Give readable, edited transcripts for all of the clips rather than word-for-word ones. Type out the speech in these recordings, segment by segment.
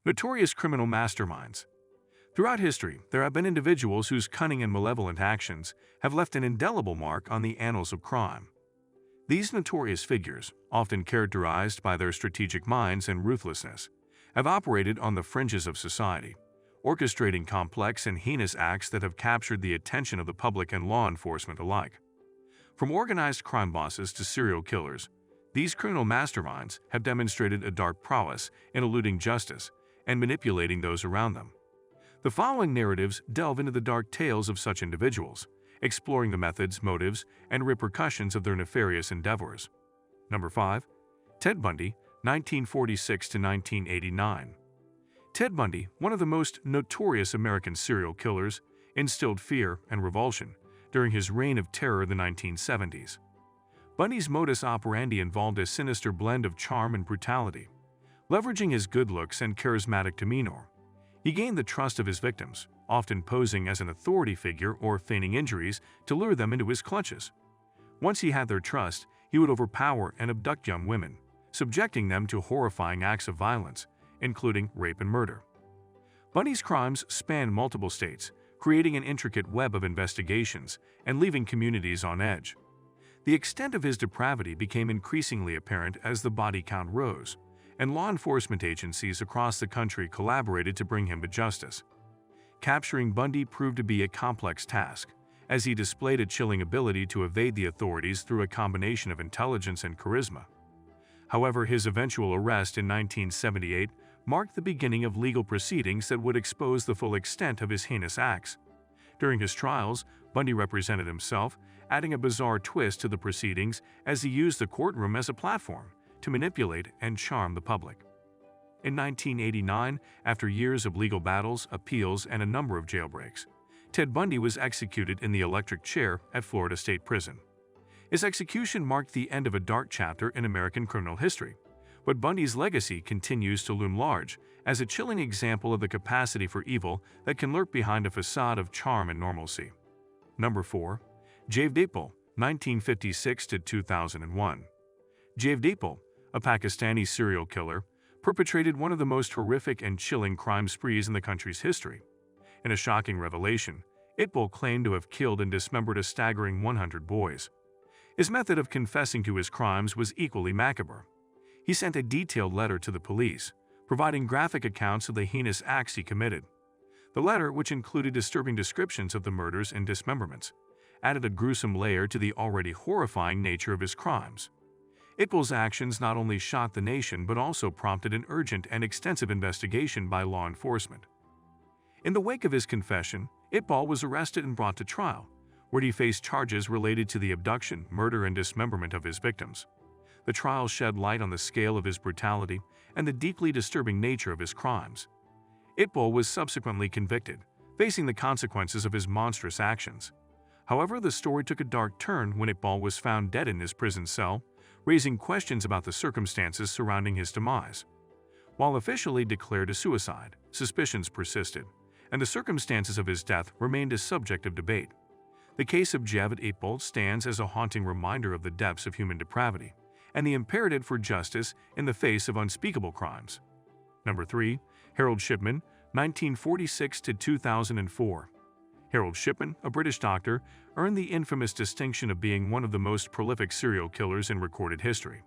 Notorious criminal masterminds. Throughout history, there have been individuals whose cunning and malevolent actions have left an indelible mark on the annals of crime. These notorious figures, often characterized by their strategic minds and ruthlessness, have operated on the fringes of society, orchestrating complex and heinous acts that have captured the attention of the public and law enforcement alike. From organized crime bosses to serial killers, these criminal masterminds have demonstrated a dark prowess in eluding justice and manipulating those around them. The following narratives delve into the dark tales of such individuals, exploring the methods, motives, and repercussions of their nefarious endeavors. Number 5. Ted Bundy, 1946 to 1989. Ted Bundy, one of the most notorious American serial killers, instilled fear and revulsion during his reign of terror in the 1970s. Bundy's modus operandi involved a sinister blend of charm and brutality. Leveraging his good looks and charismatic demeanor, he gained the trust of his victims, often posing as an authority figure or feigning injuries to lure them into his clutches. Once he had their trust, he would overpower and abduct young women, subjecting them to horrifying acts of violence, including rape and murder. Bundy's crimes spanned multiple states, creating an intricate web of investigations and leaving communities on edge. The extent of his depravity became increasingly apparent as the body count rose, and law enforcement agencies across the country collaborated to bring him to justice. Capturing Bundy proved to be a complex task, as he displayed a chilling ability to evade the authorities through a combination of intelligence and charisma. However, his eventual arrest in 1978 marked the beginning of legal proceedings that would expose the full extent of his heinous acts. During his trials, Bundy represented himself, adding a bizarre twist to the proceedings as he used the courtroom as a platform to manipulate and charm the public. In 1989, after years of legal battles, appeals, and a number of jailbreaks, Ted Bundy was executed in the electric chair at Florida State Prison. His execution marked the end of a dark chapter in American criminal history, but Bundy's legacy continues to loom large as a chilling example of the capacity for evil that can lurk behind a facade of charm and normalcy. Number 4. Javdepal, 1956 to 2001. Javdepal, a Pakistani serial killer, perpetrated one of the most horrific and chilling crime sprees in the country's history. In a shocking revelation, Iqbal claimed to have killed and dismembered a staggering 100 boys. His method of confessing to his crimes was equally macabre. He sent a detailed letter to the police, providing graphic accounts of the heinous acts he committed. The letter, which included disturbing descriptions of the murders and dismemberments, added a gruesome layer to the already horrifying nature of his crimes. Iqbal's actions not only shocked the nation but also prompted an urgent and extensive investigation by law enforcement. In the wake of his confession, Iqbal was arrested and brought to trial, where he faced charges related to the abduction, murder, and dismemberment of his victims. The trial shed light on the scale of his brutality and the deeply disturbing nature of his crimes. Iqbal was subsequently convicted, facing the consequences of his monstrous actions. However, the story took a dark turn when Iqbal was found dead in his prison cell, raising questions about the circumstances surrounding his demise. While officially declared a suicide, suspicions persisted, and the circumstances of his death remained a subject of debate. The case of Javed Iqbal stands as a haunting reminder of the depths of human depravity and the imperative for justice in the face of unspeakable crimes. Number 3. Harold Shipman, 1946 to 2004. Harold Shipman, a British doctor, earned the infamous distinction of being one of the most prolific serial killers in recorded history.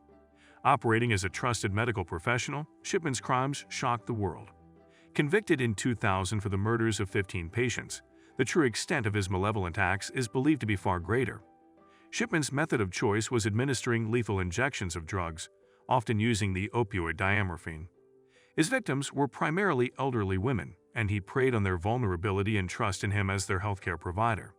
Operating as a trusted medical professional, Shipman's crimes shocked the world. Convicted in 2000 for the murders of 15 patients, the true extent of his malevolent acts is believed to be far greater. Shipman's method of choice was administering lethal injections of drugs, often using the opioid diamorphine. His victims were primarily elderly women, and he preyed on their vulnerability and trust in him as their healthcare provider.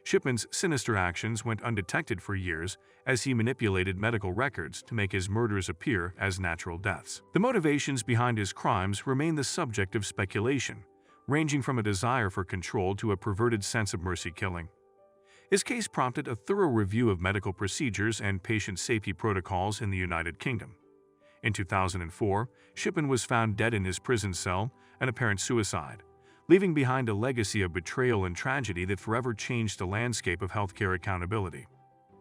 Shipman's sinister actions went undetected for years as he manipulated medical records to make his murders appear as natural deaths. The motivations behind his crimes remain the subject of speculation, ranging from a desire for control to a perverted sense of mercy killing. His case prompted a thorough review of medical procedures and patient safety protocols in the United Kingdom. In 2004, Shipman was found dead in his prison cell, an apparent suicide, leaving behind a legacy of betrayal and tragedy that forever changed the landscape of healthcare accountability.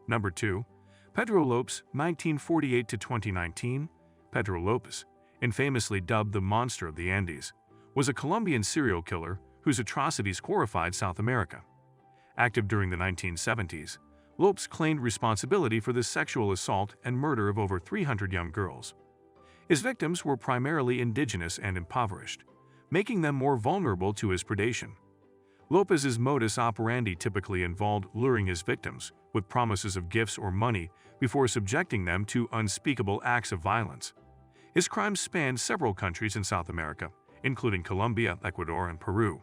Number 2. Pedro Lopes, 1948 to 2019. Pedro Lopes, infamously dubbed the Monster of the Andes, was a Colombian serial killer whose atrocities horrified South America. Active during the 1970s, Lopes claimed responsibility for the sexual assault and murder of over 300 young girls. His victims were primarily indigenous and impoverished, making them more vulnerable to his predation. Lopes's modus operandi typically involved luring his victims with promises of gifts or money before subjecting them to unspeakable acts of violence. His crimes spanned several countries in South America, including Colombia, Ecuador, and Peru.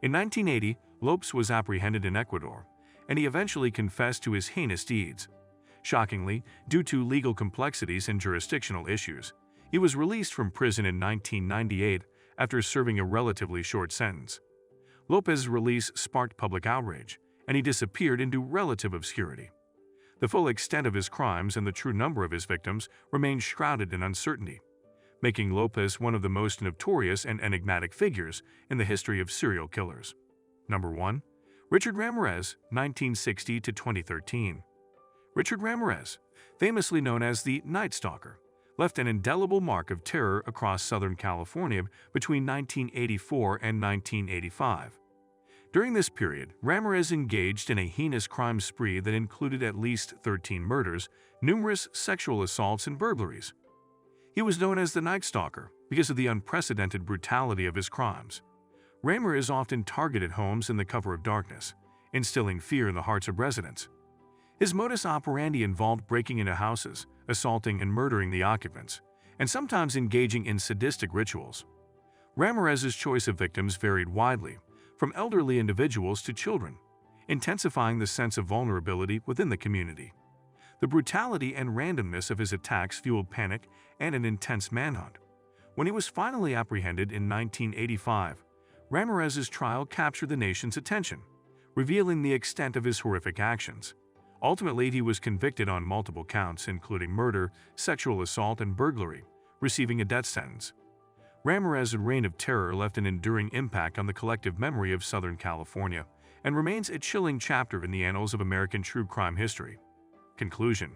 In 1980, Lopes was apprehended in Ecuador, and he eventually confessed to his heinous deeds. Shockingly, due to legal complexities and jurisdictional issues, he was released from prison in 1998 after serving a relatively short sentence. Lopes's release sparked public outrage, and he disappeared into relative obscurity. The full extent of his crimes and the true number of his victims remained shrouded in uncertainty, making Lopes one of the most notorious and enigmatic figures in the history of serial killers. Number 1. Richard Ramirez, 1960 to 2013. Richard Ramirez, famously known as the Night Stalker, left an indelible mark of terror across Southern California between 1984 and 1985. During this period, Ramirez engaged in a heinous crime spree that included at least 13 murders, numerous sexual assaults, and burglaries. He was known as the Night Stalker because of the unprecedented brutality of his crimes. Ramirez often targeted homes in the cover of darkness, instilling fear in the hearts of residents. His modus operandi involved breaking into houses, assaulting and murdering the occupants, and sometimes engaging in sadistic rituals. Ramirez's choice of victims varied widely, from elderly individuals to children, intensifying the sense of vulnerability within the community. The brutality and randomness of his attacks fueled panic and an intense manhunt. When he was finally apprehended in 1985, Ramirez's trial captured the nation's attention, revealing the extent of his horrific actions. Ultimately, he was convicted on multiple counts, including murder, sexual assault, and burglary, receiving a death sentence. Ramirez's reign of terror left an enduring impact on the collective memory of Southern California and remains a chilling chapter in the annals of American true crime history. Conclusion.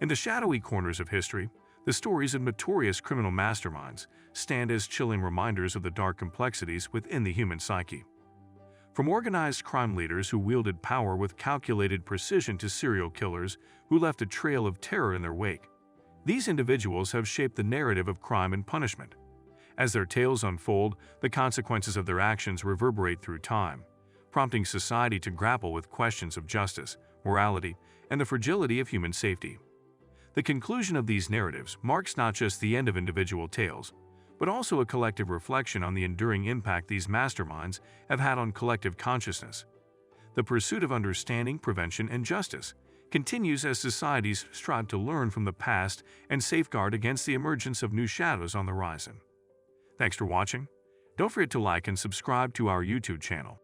In the shadowy corners of history, the stories of notorious criminal masterminds stand as chilling reminders of the dark complexities within the human psyche. From organized crime leaders who wielded power with calculated precision to serial killers who left a trail of terror in their wake, these individuals have shaped the narrative of crime and punishment. As their tales unfold, the consequences of their actions reverberate through time, prompting society to grapple with questions of justice, morality, and the fragility of human safety. The conclusion of these narratives marks not just the end of individual tales, but also a collective reflection on the enduring impact these masterminds have had on collective consciousness. The pursuit of understanding, prevention, and justice continues as societies strive to learn from the past and safeguard against the emergence of new shadows on the horizon. Thanks for watching. Don't forget to like and subscribe to our YouTube channel.